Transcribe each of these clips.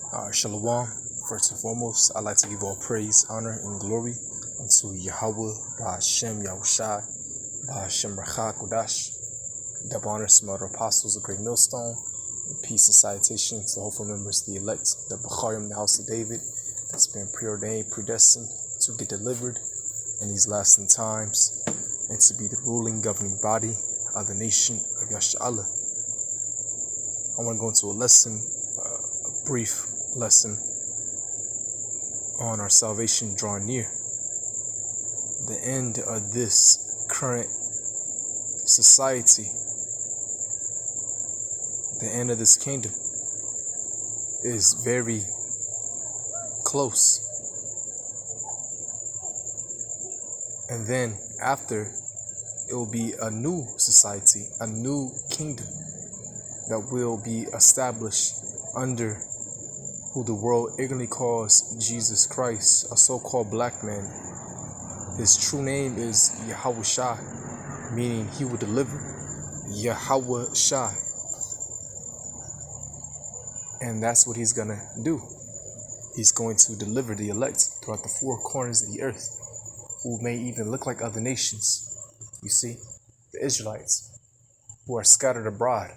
Shalom. First and foremost, I'd like to give all praise, honor, and glory unto Yahweh, Ba'ashem, Yahushai, Ba'ashem, Rachah, Kodash. Double honor to my other apostles, the great millstone, and peace and salutation to hopeful members, the elect, the Becharim, the house of David, that's been preordained, predestined to get delivered in these last end times, and to be the ruling, governing body of the nation of Yasha'Allah. I want to go into a lesson, a brief lesson on our salvation drawing near. The end of this current society, the end of this kingdom is very close. And then after, it will be a new society, a new kingdom that will be established under who the world ignorantly calls Jesus Christ, a so-called black man. His true name is Yahweh Shai, meaning he will deliver. Yahweh Shai. And that's what he's gonna do. He's going to deliver the elect throughout the four corners of the earth, who may even look like other nations. You see, the Israelites, who are scattered abroad,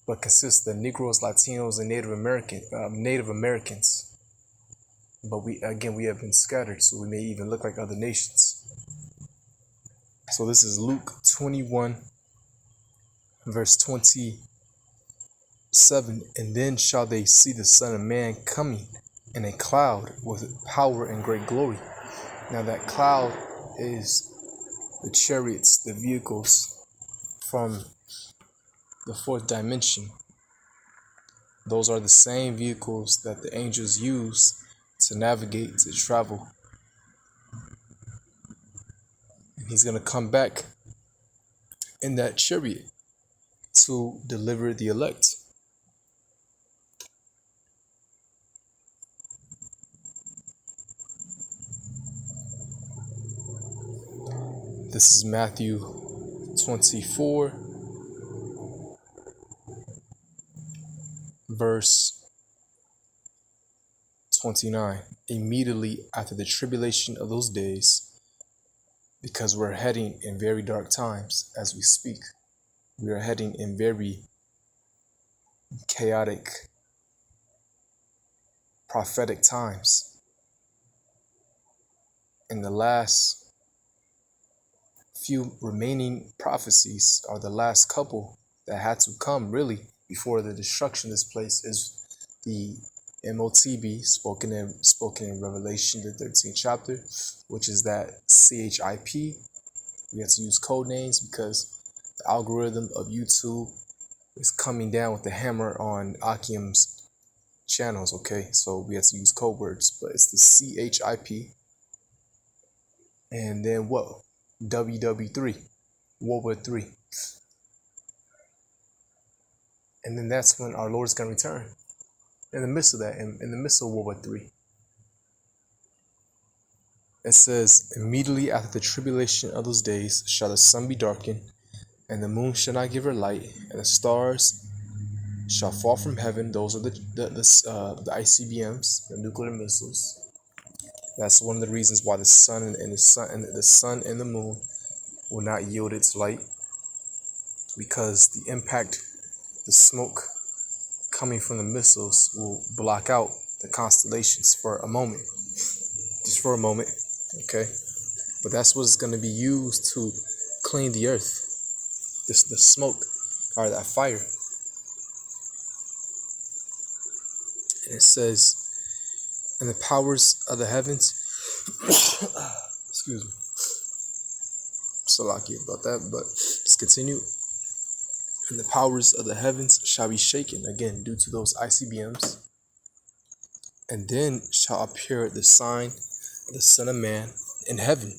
but consist of Negroes, Latinos, and Native Americans. But we have been scattered, so we may even look like other nations. So this is Luke 21, verse 27. And then shall they see the Son of Man coming in a cloud with power and great glory. Now that cloud is the chariots, the vehicles from the fourth dimension. Those are the same vehicles that the angels use to navigate, to travel. And he's going to come back in that chariot to deliver the elect. This is Matthew 24, verse 29. Immediately after the tribulation of those days, because we're heading in very dark times as we speak. We are heading in very chaotic, prophetic times. In the last few remaining prophecies, or the last couple that had to come really before the destruction of this place, is the MOTB spoken in Revelation, the 13th chapter, which is that CHIP. We have to use code names because the algorithm of YouTube is coming down with the hammer on Akium's channels, okay? So we have to use code words, but it's the CHIP. And then what? WW3, World War III. And then that's when our Lord's going to return. In the midst of that, in the midst of World War III. It says, immediately after the tribulation of those days shall the sun be darkened, and the moon shall not give her light, and the stars shall fall from heaven. Those are the ICBMs, the nuclear missiles. That's one of the reasons why the sun and the moon will not yield its light, because the impact, the smoke coming from the missiles will block out the constellations for a moment, just for a moment, okay? But that's what's going to be used to clean the earth, the smoke, or that fire. And it says, and the powers of the heavens, excuse me, so lucky about that, but let's continue. And the powers of the heavens shall be shaken, again, due to those ICBMs. And then shall appear the sign of the Son of Man in heaven.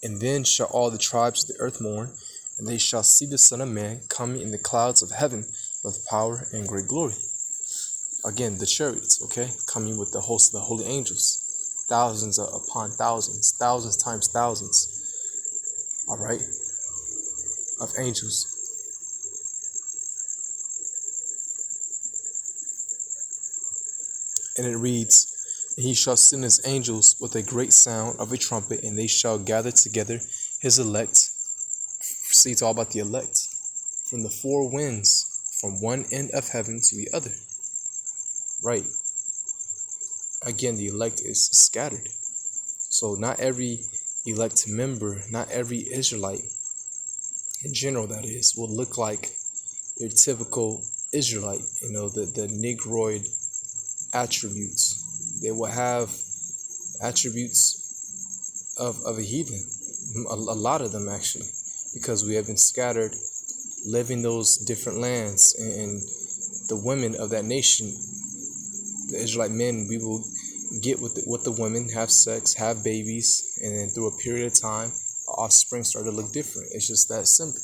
And then shall all the tribes of the earth mourn, and they shall see the Son of Man coming in the clouds of heaven with power and great glory. Again, the chariots, okay, coming with the host of the holy angels. Thousands upon thousands, thousands times thousands, all right, of angels. And it reads, "And he shall send his angels with a great sound of a trumpet, and they shall gather together his elect." See, it's all about the elect. "From the four winds, from one end of heaven to the other." Right. Again, the elect is scattered. So not every elect member, not every Israelite, in general that is, will look like your typical Israelite, the Negroid attributes. They will have attributes of a heathen, a lot of them actually, because we have been scattered, living those different lands, and the women of that nation, the Israelite men, we will get with the women, have sex, have babies, and then through a period of time, our offspring start to look different. It's just that simple.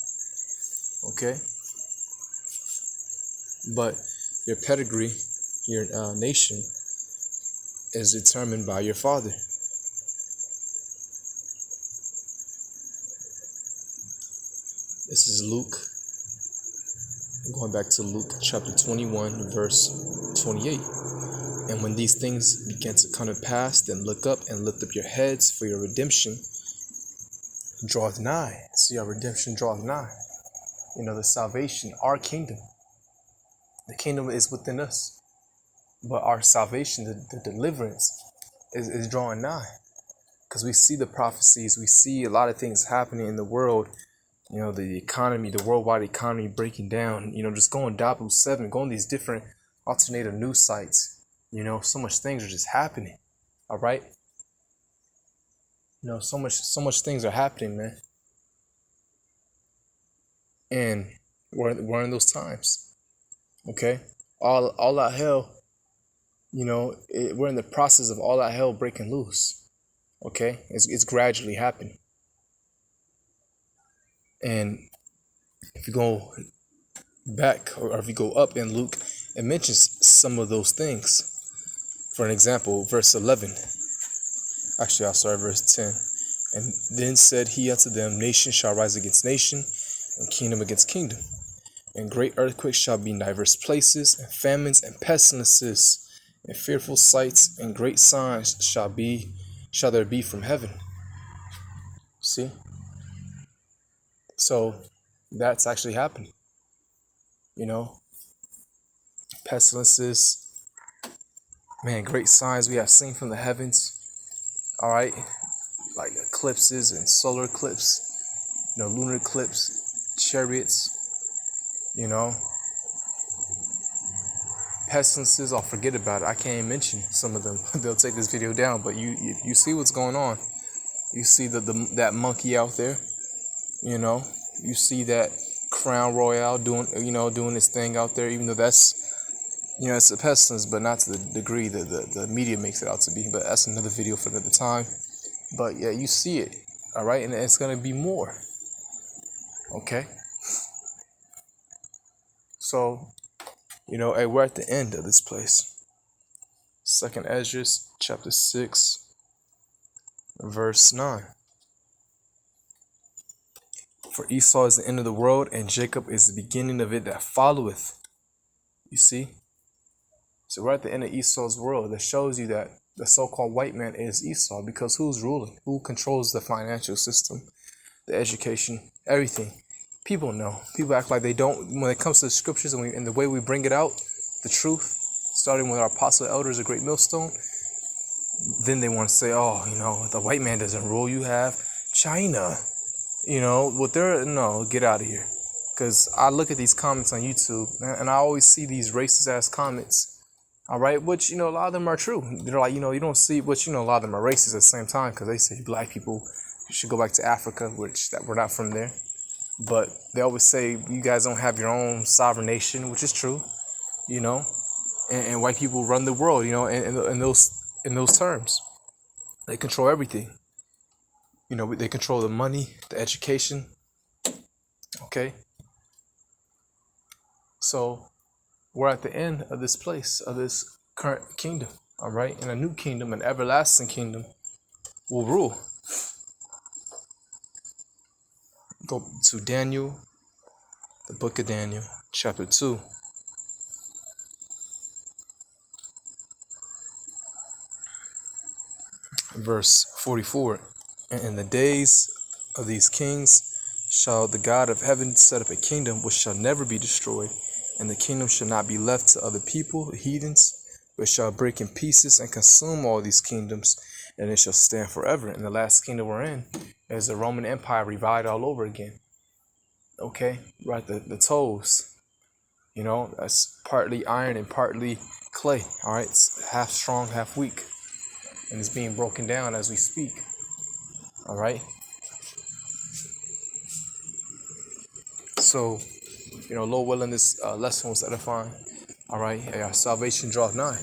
Okay? But your pedigree, your nation, is determined by your father. This is Luke, going back to Luke chapter 21, verse 28. "And when these things begin to come to pass, then look up and lift up your heads, for your redemption draweth nigh." See, our redemption draweth nigh. The salvation, our kingdom. The kingdom is within us. But our salvation, the deliverance, is drawing nigh. Because we see the prophecies, we see a lot of things happening in the world. The economy, the worldwide economy breaking down. Just going W7, going these different alternative news sites. So much things are just happening. All right. So much things are happening, man. And we're in those times. Okay. All out hell. We're in the process of all out hell breaking loose. Okay. It's gradually happening. And if you go back, or if you go up in Luke, it mentions some of those things. For an example, verse 11. Actually, I'll start verse 10. "And then said he unto them, Nation shall rise against nation, and kingdom against kingdom. And great earthquakes shall be in diverse places, and famines and pestilences, and fearful sights, and great signs shall there be from heaven." See? So that's actually happening. Pestilences, man, great signs we have seen from the heavens. All right, like eclipses and solar eclipse, lunar eclipse, chariots, pestilences. I'll forget about it. I can't even mention some of them. They'll take this video down. But you see what's going on. You see that monkey out there. You see that Crown Royale doing his thing out there. Even though that's it's a pestilence, but not to the degree that the media makes it out to be. But that's another video for another time. But yeah, you see it, all right? And it's going to be more, okay? So, hey, we're at the end of this place. 2nd Ezra, chapter 6, verse 9. "For Esau is the end of the world, and Jacob is the beginning of it that followeth." You see? So we're at the end of Esau's world. That shows you that the so-called white man is Esau, because who's ruling? Who controls the financial system, the education, everything? People know. People act like they don't. When it comes to the scriptures and the way we bring it out, the truth, starting with our apostle elders, a great millstone, then they want to say, "Oh, the white man doesn't rule. You have China. No, get out of here." Because I look at these comments on YouTube, and I always see these racist-ass comments. All right, which, a lot of them are true. They're like, you don't see, which, a lot of them are racist at the same time, because they say black people should go back to Africa, which that we're not from there. But they always say you guys don't have your own sovereign nation, which is true, and white people run the world, in those terms. They control everything. They control the money, the education. Okay. So we're at the end of this place, of this current kingdom, all right? And a new kingdom, an everlasting kingdom, will rule. Go to Daniel, the book of Daniel, chapter 2. Verse 44. And in the days of these kings shall the God of heaven set up a kingdom which shall never be destroyed, and the kingdom shall not be left to other people, heathens, but shall break in pieces and consume all these kingdoms, and it shall stand forever. And the last kingdom we're in is the Roman Empire revived all over again. Okay, right, the toes, that's partly iron and partly clay. All right, it's half strong, half weak, and it's being broken down as we speak. All right. So, Lord willing, this lesson was edifying. All right, our salvation draweth nigh.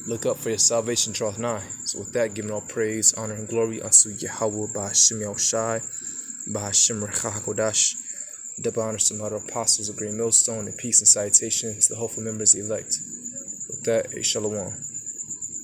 Look up for your salvation draweth nigh. So with that, giving all praise, honor, and glory unto Yahweh by Hashem Yahushai, by Hashem Recha HaKodash. Double honors to my apostles of Great Millstone, and peace and salutation to the hopeful members elect. With that, Shalom.